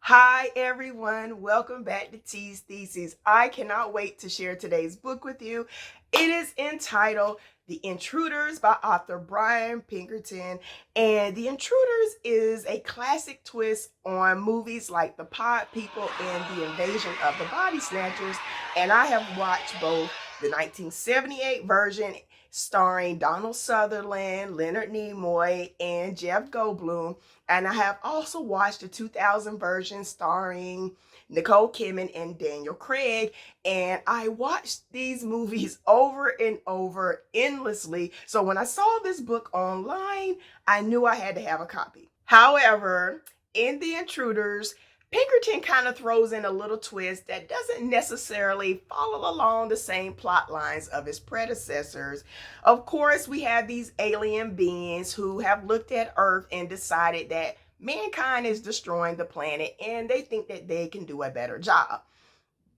Hi everyone, welcome back to T's Theses. I cannot wait to share today's book with you. It is entitled The Intruders by author Brian Pinkerton. And The Intruders is a classic twist on movies like The Pod People and The Invasion of the Body Snatchers. And I have watched both the 1978 version starring Donald Sutherland, Leonard Nimoy, and Jeff Goldblum. And I have also watched the 2000 version starring Nicole Kidman and Daniel Craig. And I watched these movies over and over endlessly. So when I saw this book online, I knew I had to have a copy. However, in The Intruders, Pinkerton kind of throws in a little twist that doesn't necessarily follow along the same plot lines of his predecessors. Of course, we have these alien beings who have looked at Earth and decided that mankind is destroying the planet and they think that they can do a better job.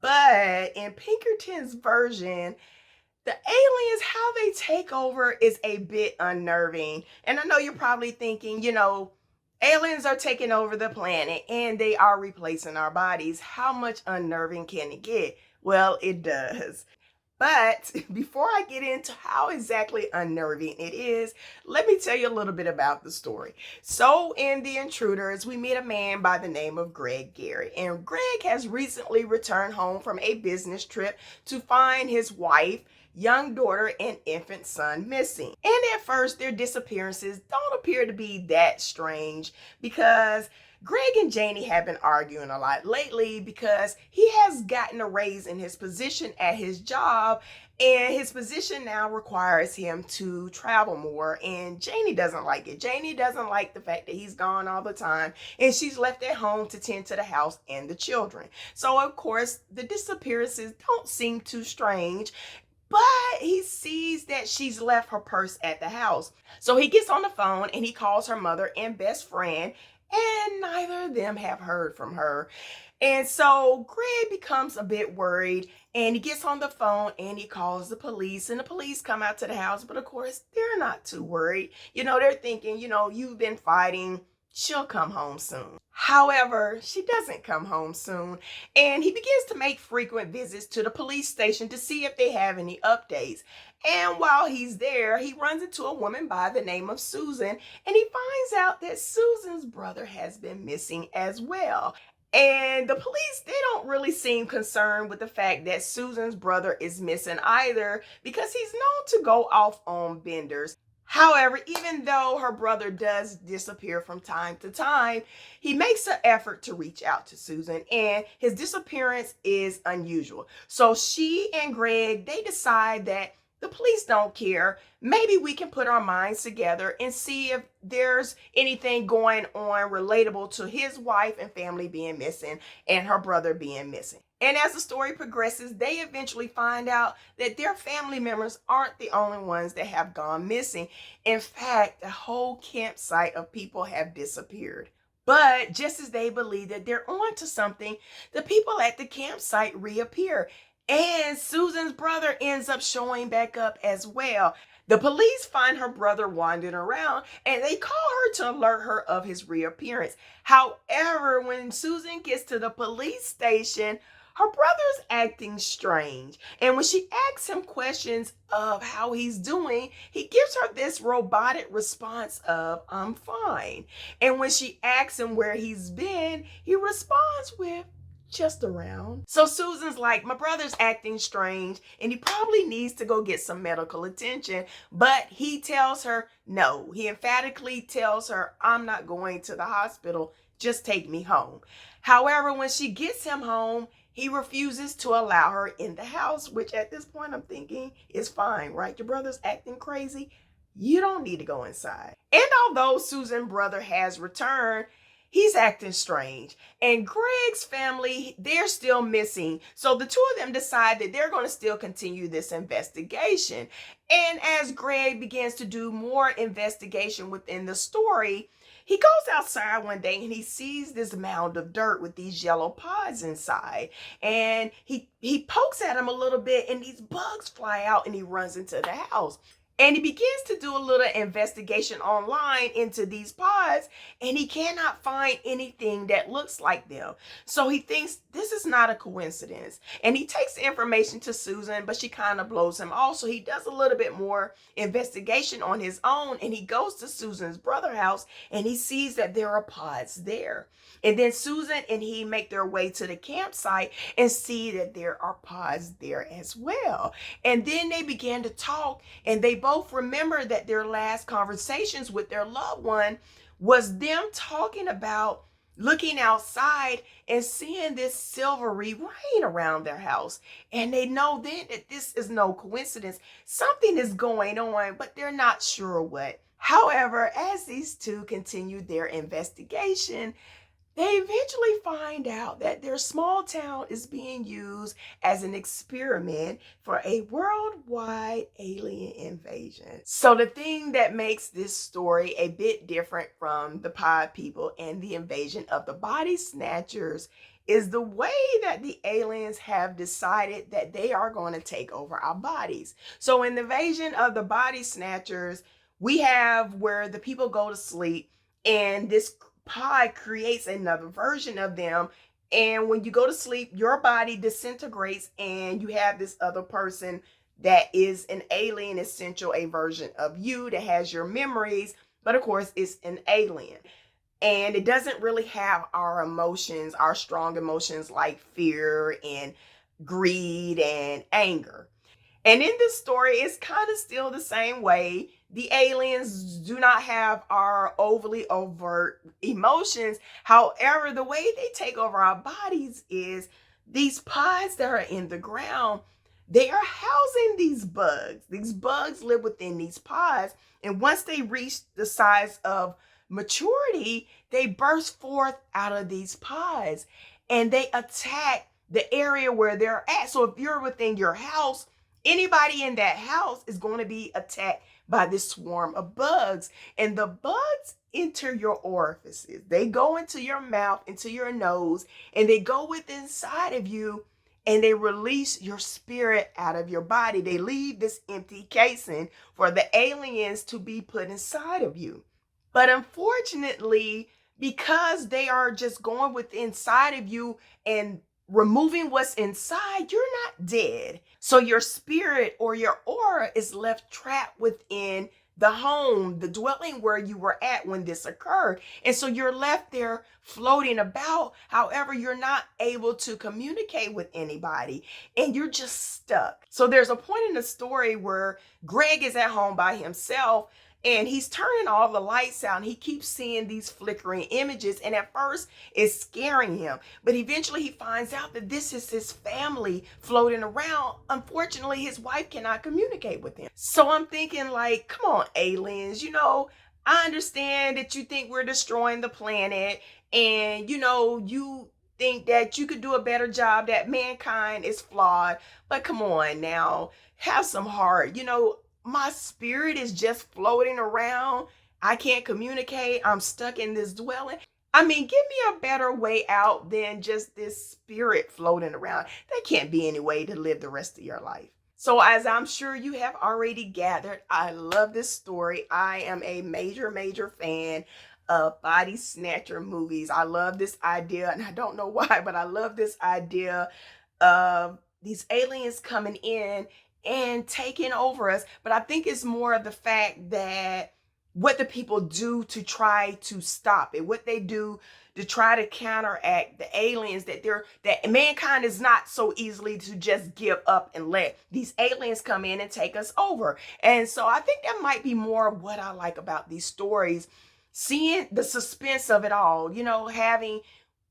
But in Pinkerton's version, the aliens, how they take over is a bit unnerving. And I know you're probably thinking, aliens are taking over the planet and they are replacing our bodies. How much unnerving can it get? Well, it does. But before I get into how exactly unnerving it is, let me tell you a little bit about the story. So in The Intruders, we meet a man by the name of Greg Gary. And Greg has recently returned home from a business trip to find his wife, young daughter, and infant son missing. And at first, their disappearances don't appear to be that strange because Greg and Janie have been arguing a lot lately because he has gotten a raise in his position at his job, and his position now requires him to travel more, and Janie doesn't like it. Janie doesn't like the fact that he's gone all the time, and she's left at home to tend to the house and the children. So, of course, the disappearances don't seem too strange. But he sees that she's left her purse at the house. So he gets on the phone and he calls her mother and best friend, and neither of them have heard from her. And so Greg becomes a bit worried and he gets on the phone and he calls the police, and the police come out to the house. But of course, they're not too worried. They're thinking, you've been fighting. She'll come home soon. However, she doesn't come home soon, and he begins to make frequent visits to the police station to see if they have any updates. And while he's there, he runs into a woman by the name of Susan, and he finds out that Susan's brother has been missing as well. And the police, they don't really seem concerned with the fact that Susan's brother is missing either, because he's known to go off on benders. However, even though her brother does disappear from time to time, he makes an effort to reach out to Susan, and his disappearance is unusual. So she and Greg, they decide that the police don't care. Maybe we can put our minds together and see if there's anything going on relatable to his wife and family being missing and her brother being missing. And as the story progresses, they eventually find out that their family members aren't the only ones that have gone missing. In fact, the whole campsite of people have disappeared. But just as they believe that they're on to something, the people at the campsite reappear. And Susan's brother ends up showing back up as well. The police find her brother wandering around and they call her to alert her of his reappearance. However, when Susan gets to the police station, her brother's acting strange. And when she asks him questions of how he's doing, he gives her this robotic response of, "I'm fine." And when she asks him where he's been, he responds with, "Just around." So Susan's like, "My brother's acting strange and he probably needs to go get some medical attention." But he tells her no. He emphatically tells her, "I'm not going to the hospital. Just take me home." However, when she gets him home, he refuses to allow her in the house, which at this point I'm thinking is fine, right? Your brother's acting crazy. You don't need to go inside. And although Susan's brother has returned, he's acting strange. And Greg's family, they're still missing. So the two of them decide that they're going to still continue this investigation. And as Greg begins to do more investigation within the story, he goes outside one day and he sees this mound of dirt with these yellow pods inside. And he pokes at him a little bit and these bugs fly out and he runs into the house. And he begins to do a little investigation online into these pods, and he cannot find anything that looks like them. So he thinks this is not a coincidence. And he takes the information to Susan, but she kind of blows him off. So he does a little bit more investigation on his own, and he goes to Susan's brother's house, and he sees that there are pods there. And then Susan and he make their way to the campsite and see that there are pods there as well. And then they began to talk, and they both remember that their last conversations with their loved one was them talking about looking outside and seeing this silvery rain around their house. And they know then that this is no coincidence. Something is going on, but they're not sure what. However, as these two continue their investigation, they eventually find out that their small town is being used as an experiment for a worldwide alien invasion. So the thing that makes this story a bit different from the pod people and the invasion of the body snatchers is the way that the aliens have decided that they are going to take over our bodies. So in the invasion of the body snatchers, we have where the people go to sleep, and this pod creates another version of them. And when you go to sleep, your body disintegrates, and you have this other person that is an alien, essential, a version of you that has your memories, but of course it's an alien. And it doesn't really have our emotions, our strong emotions like fear and greed and anger. And in this story, it's kind of still the same way. The aliens do not have our overly overt emotions. However, the way they take over our bodies is these pods that are in the ground, they are housing these bugs. These bugs live within these pods. And once they reach the size of maturity, they burst forth out of these pods and they attack the area where they're at. So if you're within your house, anybody in that house is going to be attacked by this swarm of bugs. And the bugs enter your orifices. They go into your mouth, into your nose, and they go within inside of you, and they release your spirit out of your body. They leave this empty casing for the aliens to be put inside of you. But unfortunately, because they are just going within inside of you and removing what's inside, you're not dead. So your spirit or your aura is left trapped within the home, the dwelling where you were at when this occurred. And so you're left there floating about. However, you're not able to communicate with anybody and you're just stuck. So there's a point in the story where Greg is at home by himself, and he's turning all the lights out, and he keeps seeing these flickering images. And at first, it's scaring him. But eventually, he finds out that this is his family floating around. Unfortunately, his wife cannot communicate with him. So I'm thinking, like, come on, aliens. I understand that you think we're destroying the planet. And, you think that you could do a better job, that mankind is flawed. But come on now, have some heart. My spirit is just floating around. I can't communicate. I'm stuck in this dwelling. Give me a better way out than just this spirit floating around. That can't be any way to live the rest of your life. So as I'm sure you have already gathered, I love this story. I am a major, major fan of body snatcher movies. I love this idea, and I don't know why, but I love this idea of these aliens coming in and taking over us. But I think it's more of the fact that what the people do to try to stop it, what they do to try to counteract the aliens, that mankind is not so easily to just give up and let these aliens come in and take us over. And so I think that might be more of what I like about these stories, seeing the suspense of it all, having,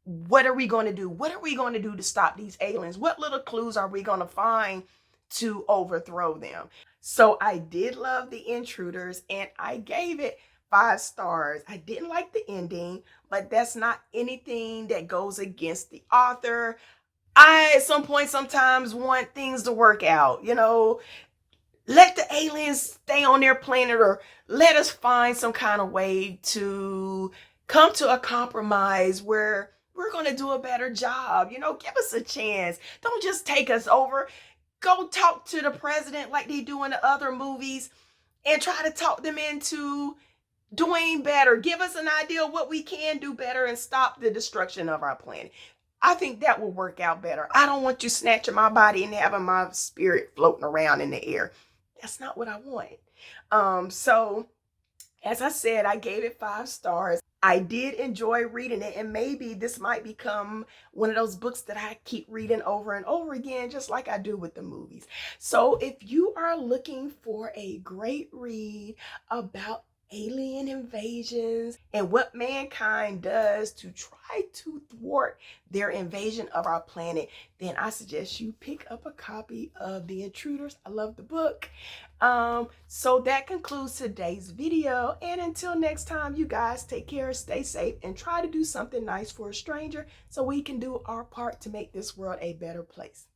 what are we going to do? What are we going to do to stop these aliens? What little clues are we going to find to overthrow them? So I did love The Intruders, and I gave it 5 stars. I didn't like the ending, but that's not anything that goes against the author. I, at some point, sometimes want things to work out, let the aliens stay on their planet, or let us find some kind of way to come to a compromise where we're going to do a better job. Give us a chance. Don't just take us over. Go talk to the president like they do in the other movies. and try to talk them into doing better. Give us an idea of what we can do better and stop the destruction of our planet. I think that will work out better. I don't want you snatching my body and having my spirit floating around in the air. That's not what I want. So as I said, I gave it 5 stars. I did enjoy reading it, and maybe this might become one of those books that I keep reading over and over again, just like I do with the movies. So if you are looking for a great read about alien invasions and what mankind does to try to thwart their invasion of our planet, then I suggest you pick up a copy of The Intruders. I love the book. So that concludes today's video, and until next time, you guys take care, stay safe, and try to do something nice for a stranger so we can do our part to make this world a better place.